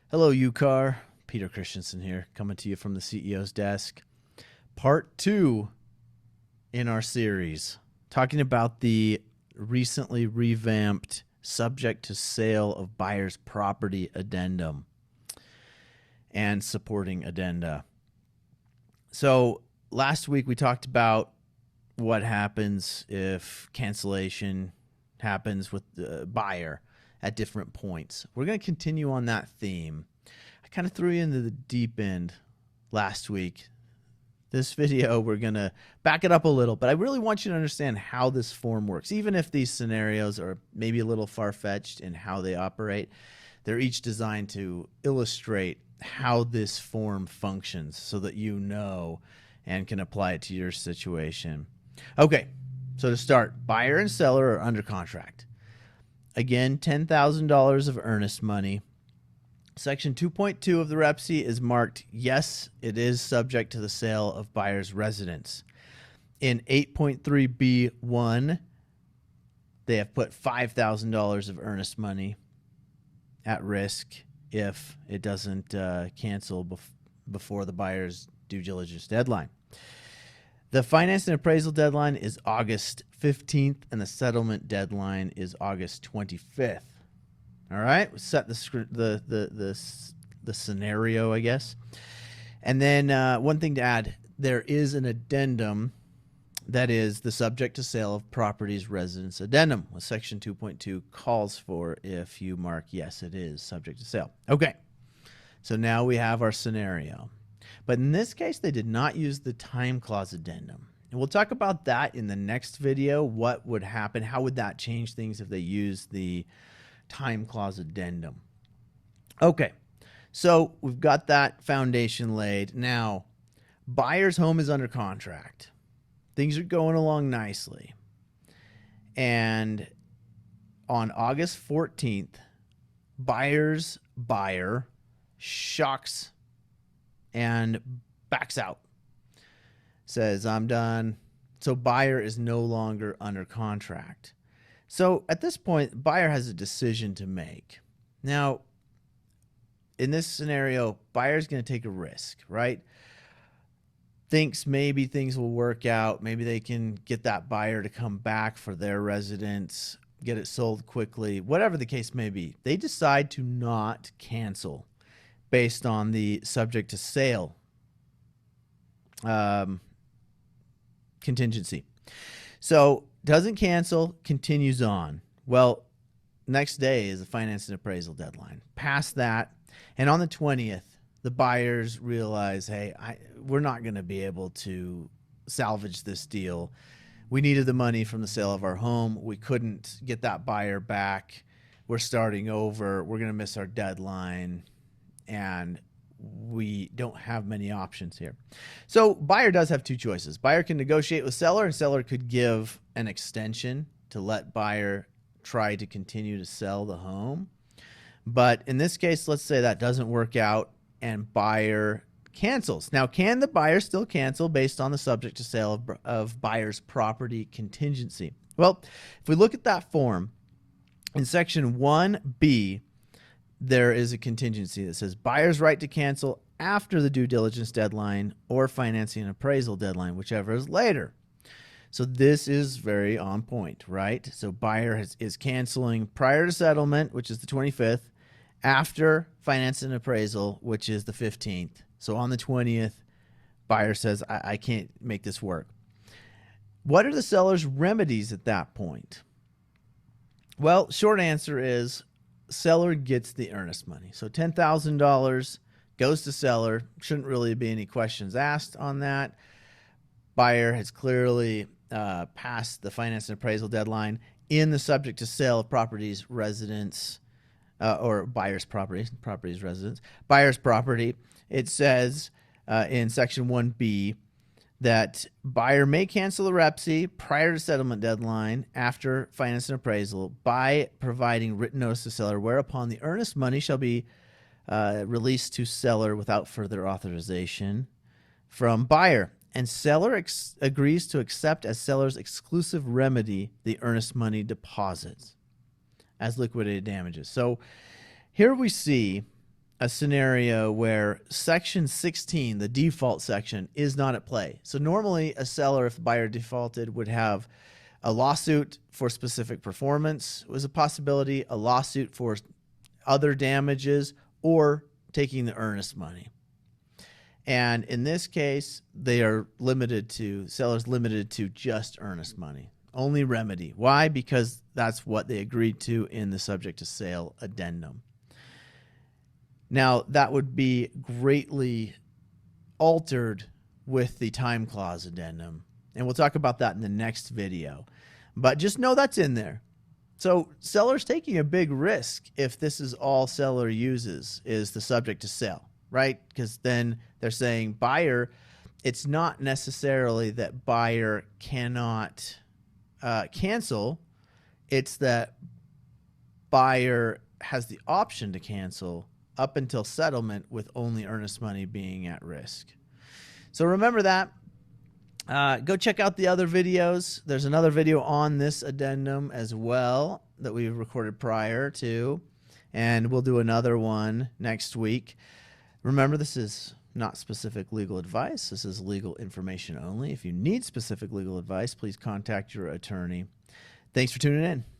Hello, UCAR. Peter Christensen here, coming to you from the CEO's desk. Part 2 in our series, talking about the recently revamped subject to sale of buyer's property addendum and supporting addenda. So last week we talked about what happens if cancellation happens with the buyer at different points. We're going to continue on that theme. I kind of threw you into the deep end last week. This video, we're going to back it up a little, but I really want you to understand how this form works. Even if these scenarios are maybe a little far-fetched in how they operate, they're each designed to illustrate how this form functions so that you know and can apply it to your situation. Okay, so to start, buyer and seller are under contract. Again, $10,000 of earnest money. Section 2.2 of the REPC is marked, yes, it is subject to the sale of buyer's residence. In 8.3b1, they have put $5,000 of earnest money at risk if it doesn't cancel before the buyer's due diligence deadline. The finance and appraisal deadline is August 15th, and the settlement deadline is August 25th. All right, we set the scenario, I guess. And then one thing to add, there is an addendum that is the subject to sale of properties residence addendum, what Section 2.2 calls for if you mark, yes, it is subject to sale. Okay, so now we have our scenario. But in this case, they did not use the time clause addendum. And we'll talk about that in the next video. What would happen? How would that change things if they use the time clause addendum? Okay, so we've got that foundation laid. Now, buyer's home is under contract. Things are going along nicely. And on August 14th, buyer's buyer shocks and backs out, says, I'm done. So buyer is no longer under contract. So at this point, buyer has a decision to make. Now, in this scenario, buyer's going to take a risk, right? Thinks maybe things will work out. Maybe they can get that buyer to come back for their residence, get it sold quickly, whatever the case may be. They decide to not cancel based on the subject to sale contingency. So doesn't cancel, continues on. Well, next day is the finance and appraisal deadline. Past that, and on the 20th, the buyers realize, hey, we're not going to be able to salvage this deal. We needed the money from the sale of our home. We couldn't get that buyer back. We're starting over. We're going to miss our deadline. And we don't have many options here. So buyer does have two choices. Buyer can negotiate with seller, and seller could give an extension to let buyer try to continue to sell the home. But in this case, let's say that doesn't work out and buyer cancels. Now, can the buyer still cancel based on the subject to sale of buyer's property contingency? Well, if we look at that form, in section 1B, there is a contingency that says buyer's right to cancel after the due diligence deadline or financing and appraisal deadline, whichever is later. So this is very on point, right? So buyer is canceling prior to settlement, which is the 25th, after finance and appraisal, which is the 15th. So on the 20th, buyer says, I can't make this work. What are the seller's remedies at that point? Well, short answer is seller gets the earnest money. So $10,000 goes to seller. Shouldn't really be any questions asked on that. Buyer has clearly passed the finance and appraisal deadline in the subject to sale of properties residence or buyer's property, properties residence, buyer's property. It says in section 1B that buyer may cancel the REPC prior to settlement deadline after finance and appraisal by providing written notice to seller, whereupon the earnest money shall be released to seller without further authorization from buyer. And seller agrees to accept as seller's exclusive remedy the earnest money deposits as liquidated damages. So here we see a scenario where section 16, the default section, is not at play. So normally a seller, if the buyer defaulted, would have a lawsuit for specific performance was a possibility, a lawsuit for other damages, or taking the earnest money. And in this case, they are sellers limited to just earnest money, only remedy. Why? Because that's what they agreed to in the subject to sale addendum. Now, that would be greatly altered with the time clause addendum, and we'll talk about that in the next video. But just know that's in there. So seller's taking a big risk if this is all seller uses is the subject to sale, right? Because then they're saying buyer, it's not necessarily that buyer cannot cancel. It's that buyer has the option to cancel up until settlement with only earnest money being at risk. So remember that. Go check out the other videos. There's another video on this addendum as well that we recorded prior to, and we'll do another one next week. Remember, this is not specific legal advice. This is legal information only. If you need specific legal advice, please contact your attorney. Thanks for tuning in.